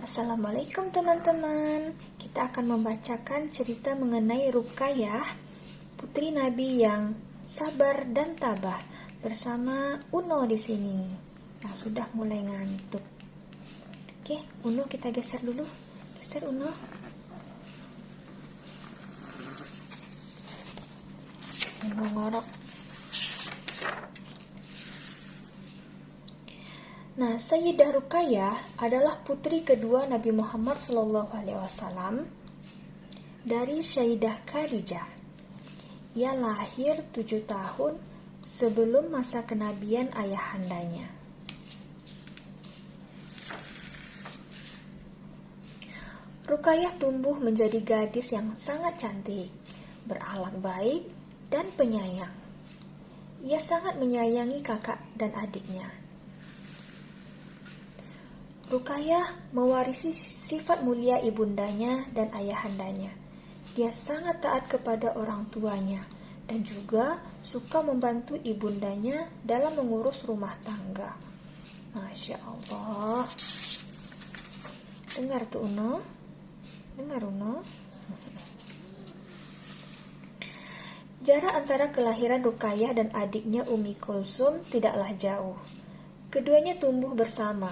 Assalamualaikum teman-teman. Kita akan membacakan cerita mengenai Ruqayyah, putri Nabi yang sabar dan tabah, bersama Uno di sini yang sudah mulai ngantuk. Oke, Uno kita geser dulu. Geser Uno. Uno ngorok. Nah, Sayyidah Ruqayyah adalah putri kedua Nabi Muhammad SAW dari Sayyidah Khadijah. Ia lahir 7 tahun sebelum masa kenabian ayahandanya. Ruqayyah tumbuh menjadi gadis yang sangat cantik, berakhlak baik, dan penyayang. Ia sangat menyayangi kakak dan adiknya. Ruqayyah mewarisi sifat mulia ibundanya dan ayahandanya. Dia sangat taat kepada orang tuanya dan juga suka membantu ibundanya dalam mengurus rumah tangga. Masya Allah. Dengar tuh Uno. Dengar Uno. Jarak antara kelahiran Ruqayyah dan adiknya Ummi Kulsum tidaklah jauh. Keduanya tumbuh bersama,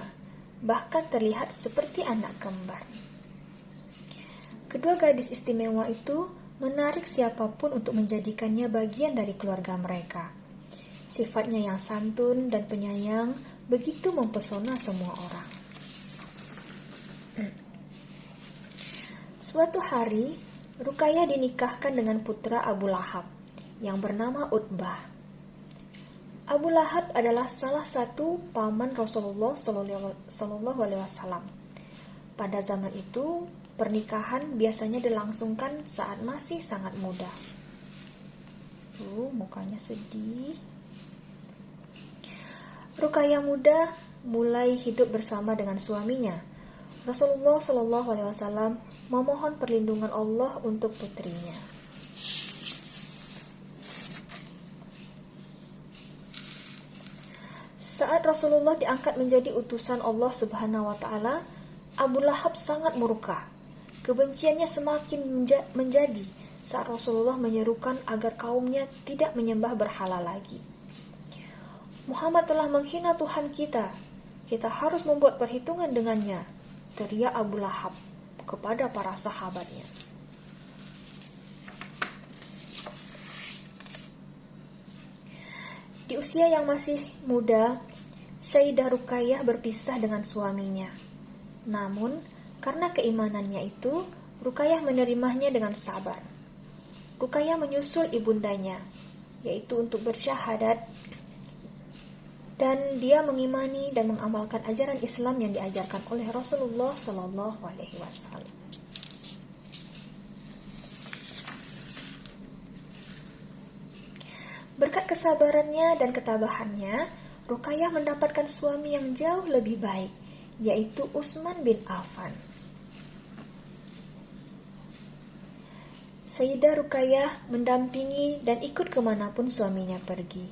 bahkan terlihat seperti anak kembar. Kedua gadis istimewa itu menarik siapapun untuk menjadikannya bagian dari keluarga mereka. Sifatnya yang santun dan penyayang begitu mempesona semua orang. Suatu hari, Ruqayyah dinikahkan dengan putra Abu Lahab yang bernama Utbah. Abu Lahab adalah salah satu paman Rasulullah SAW. Pada zaman itu, pernikahan biasanya dilangsungkan saat masih sangat muda. Mukanya sedih. Ruqayyah muda mulai hidup bersama dengan suaminya. Rasulullah SAW memohon perlindungan Allah untuk putrinya. Saat Rasulullah diangkat menjadi utusan Allah Subhanahu wa taala, Abu Lahab sangat murka. Kebenciannya semakin menjadi saat Rasulullah menyerukan agar kaumnya tidak menyembah berhala lagi. Muhammad telah menghina Tuhan kita. Kita harus membuat perhitungan dengannya, teriak Abu Lahab kepada para sahabatnya. Di usia yang masih muda, Sayyidah Ruqayyah berpisah dengan suaminya. Namun, karena keimanannya itu, Ruqayyah menerimanya dengan sabar. Ruqayyah menyusul ibundanya, yaitu untuk bersyahadat, dan dia mengimani dan mengamalkan ajaran Islam yang diajarkan oleh Rasulullah SAW. Berkat kesabarannya dan ketabahannya, Ruqayyah mendapatkan suami yang jauh lebih baik, yaitu Utsman bin Affan. Sayyidah Ruqayyah mendampingi dan ikut kemanapun suaminya pergi.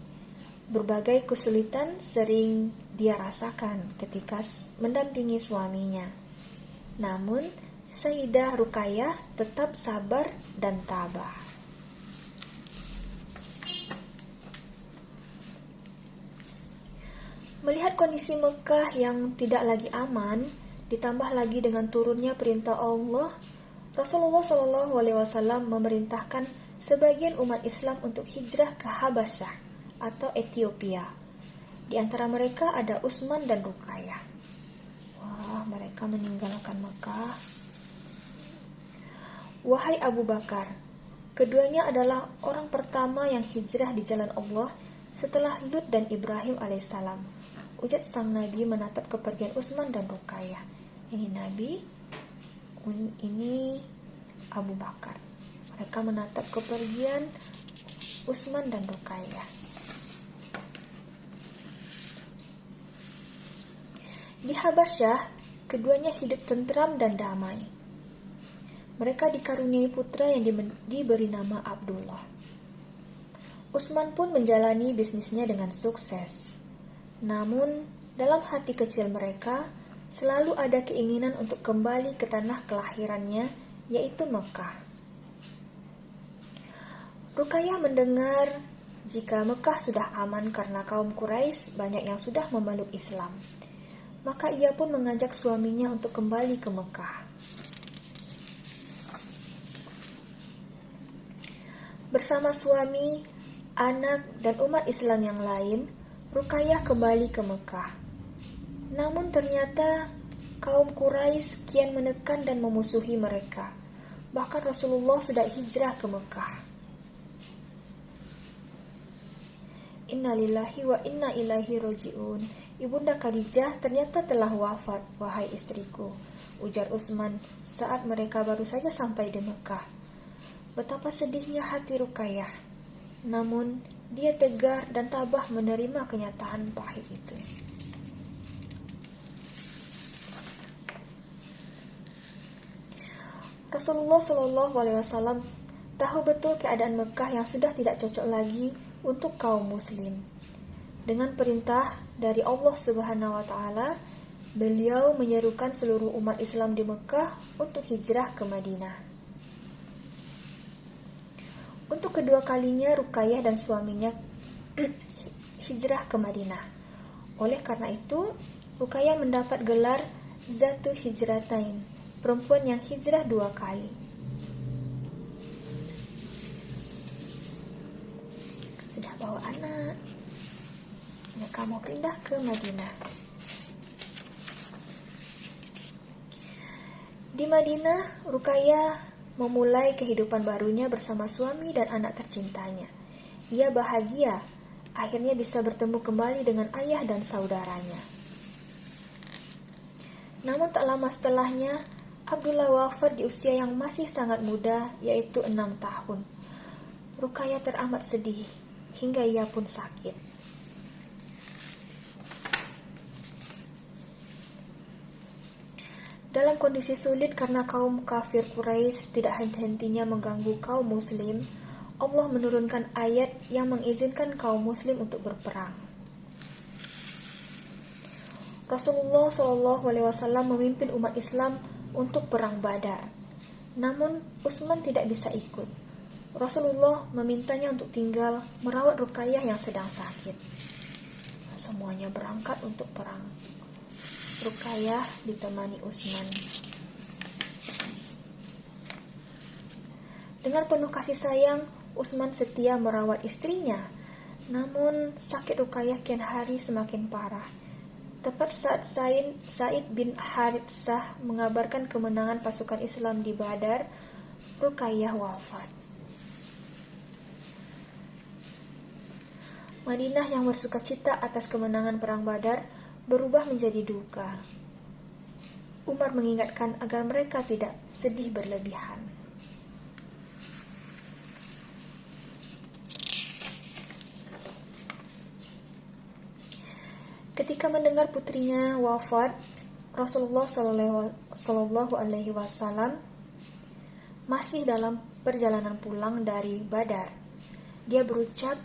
Berbagai kesulitan sering dia rasakan ketika mendampingi suaminya. Namun, Sayyidah Ruqayyah tetap sabar dan tabah. Melihat kondisi Mekah yang tidak lagi aman, ditambah lagi dengan turunnya perintah Allah, Rasulullah SAW memerintahkan sebagian umat Islam untuk hijrah ke Habasyah atau Ethiopia. Di antara mereka ada Utsman dan Ruqayyah. Wah, mereka meninggalkan Mekah. Wahai Abu Bakar, keduanya adalah orang pertama yang hijrah di jalan Allah setelah Lut dan Ibrahim alaihissalam. Ujar sang Nabi menatap kepergian Utsman dan Ruqayyah. Ini Nabi, ini Abu Bakar. Mereka menatap kepergian Utsman dan Ruqayyah. Di Habasyah, keduanya hidup tentram dan damai. Mereka dikaruniai putra yang diberi nama Abdullah. Utsman pun menjalani bisnisnya dengan sukses. Namun, dalam hati kecil mereka, selalu ada keinginan untuk kembali ke tanah kelahirannya, yaitu Mekah. Ruqayyah mendengar jika Mekah sudah aman karena kaum Quraisy banyak yang sudah memeluk Islam. Maka ia pun mengajak suaminya untuk kembali ke Mekah. Bersama suami, anak, dan umat Islam yang lain, Ruqayyah kembali ke Mekah. Namun ternyata kaum Quraisy kian menekan dan memusuhi mereka. Bahkan Rasulullah sudah hijrah ke Mekah. Innalillahi wa inna ilaihi raji'un. Ibunda Khadijah ternyata telah wafat, wahai istriku, ujar Utsman saat mereka baru saja sampai di Mekah. Betapa sedihnya hati Ruqayyah. Namun, dia tegar dan tabah menerima kenyataan pahit itu. Rasulullah SAW tahu betul keadaan Mekah yang sudah tidak cocok lagi untuk kaum muslim. Dengan perintah dari Allah Subhanahu wa taala, beliau menyerukan seluruh umat Islam di Mekah untuk hijrah ke Madinah. Untuk kedua kalinya Ruqayyah dan suaminya hijrah ke Madinah. Oleh karena itu, Ruqayyah mendapat gelar Zatu Hijratain, perempuan yang hijrah 2 kali. Sudah bawa anak, mereka mau pindah ke Madinah. Di Madinah, Ruqayyah memulai kehidupan barunya bersama suami dan anak tercintanya. Ia bahagia akhirnya bisa bertemu kembali dengan ayah dan saudaranya. Namun tak lama setelahnya, Abdullah wafat di usia yang masih sangat muda, yaitu 6 tahun. Ruqayyah teramat sedih, hingga ia pun sakit. Dalam kondisi sulit karena kaum kafir Quraisy tidak henti-hentinya mengganggu kaum muslim, Allah menurunkan ayat yang mengizinkan kaum muslim untuk berperang. Rasulullah SAW memimpin umat Islam untuk perang Badar. Namun Utsman tidak bisa ikut. Rasulullah memintanya untuk tinggal merawat Ruqayyah yang sedang sakit. Semuanya berangkat untuk perang. Ruqayyah ditemani Utsman. Dengan penuh kasih sayang, Utsman setia merawat istrinya. Namun sakit Ruqayyah kian hari semakin parah. Tepat saat Sa'id bin Haritsah mengabarkan kemenangan pasukan Islam di Badar, Ruqayyah wafat. Madinah yang bersukacita atas kemenangan perang Badar berubah menjadi duka. Umar mengingatkan agar mereka tidak sedih berlebihan. Ketika mendengar putrinya wafat, Rasulullah SAW masih dalam perjalanan pulang dari Badar. Dia berucap,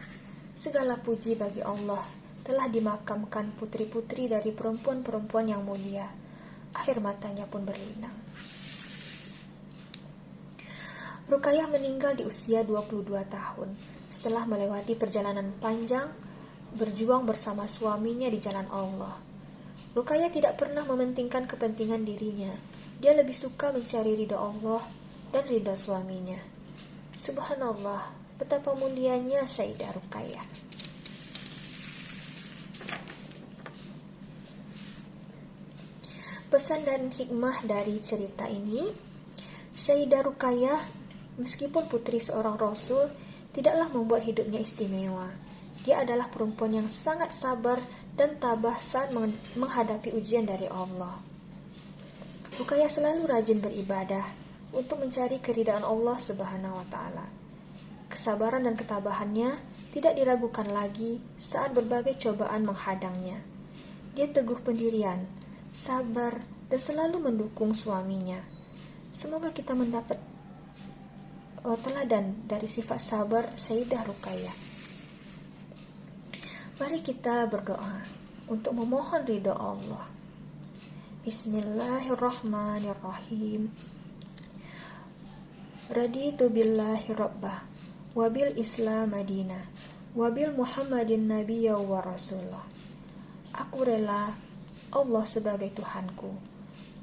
segala puji bagi Allah, telah dimakamkan putri-putri dari perempuan-perempuan yang mulia. Air matanya pun berlinang. Ruqayyah meninggal di usia 22 tahun setelah melewati perjalanan panjang berjuang bersama suaminya di jalan Allah. Ruqayyah tidak pernah mementingkan kepentingan dirinya. Dia lebih suka mencari ridha Allah dan ridha suaminya. Subhanallah, betapa mulianya Sayyidah Ruqayyah. Pesan dan hikmah dari cerita ini, Sayyidah Ruqayyah, meskipun putri seorang Rasul, tidaklah membuat hidupnya istimewa. Dia adalah perempuan yang sangat sabar dan tabah saat menghadapi ujian dari Allah. Ruqayyah selalu rajin beribadah untuk mencari keridhaan Allah Subhanahu wa taala. Kesabaran dan ketabahannya tidak diragukan lagi saat berbagai cobaan menghadangnya. Dia teguh pendirian, sabar, dan selalu mendukung suaminya. Semoga kita mendapat teladan dari sifat sabar Sayyidah Ruqayyah. Mari kita berdoa untuk memohon ridha Allah. Bismillahirrahmanirrahim. Raditu billahi rabbah wabil Islam madinah wabil Muhammadin nabiyya wa rasulah. Aku rela Allah sebagai Tuhanku,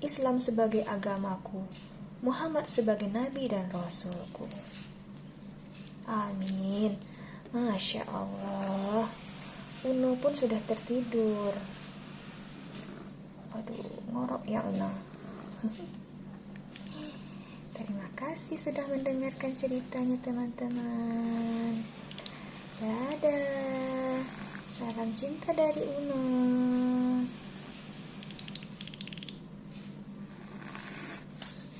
Islam sebagai agamaku, Muhammad sebagai nabi dan rasulku. Amin. Masya Allah. Uno pun sudah tertidur. Aduh, ngorok ya Uno. Terima kasih sudah mendengarkan ceritanya teman-teman. Dadah. Salam cinta dari Uno.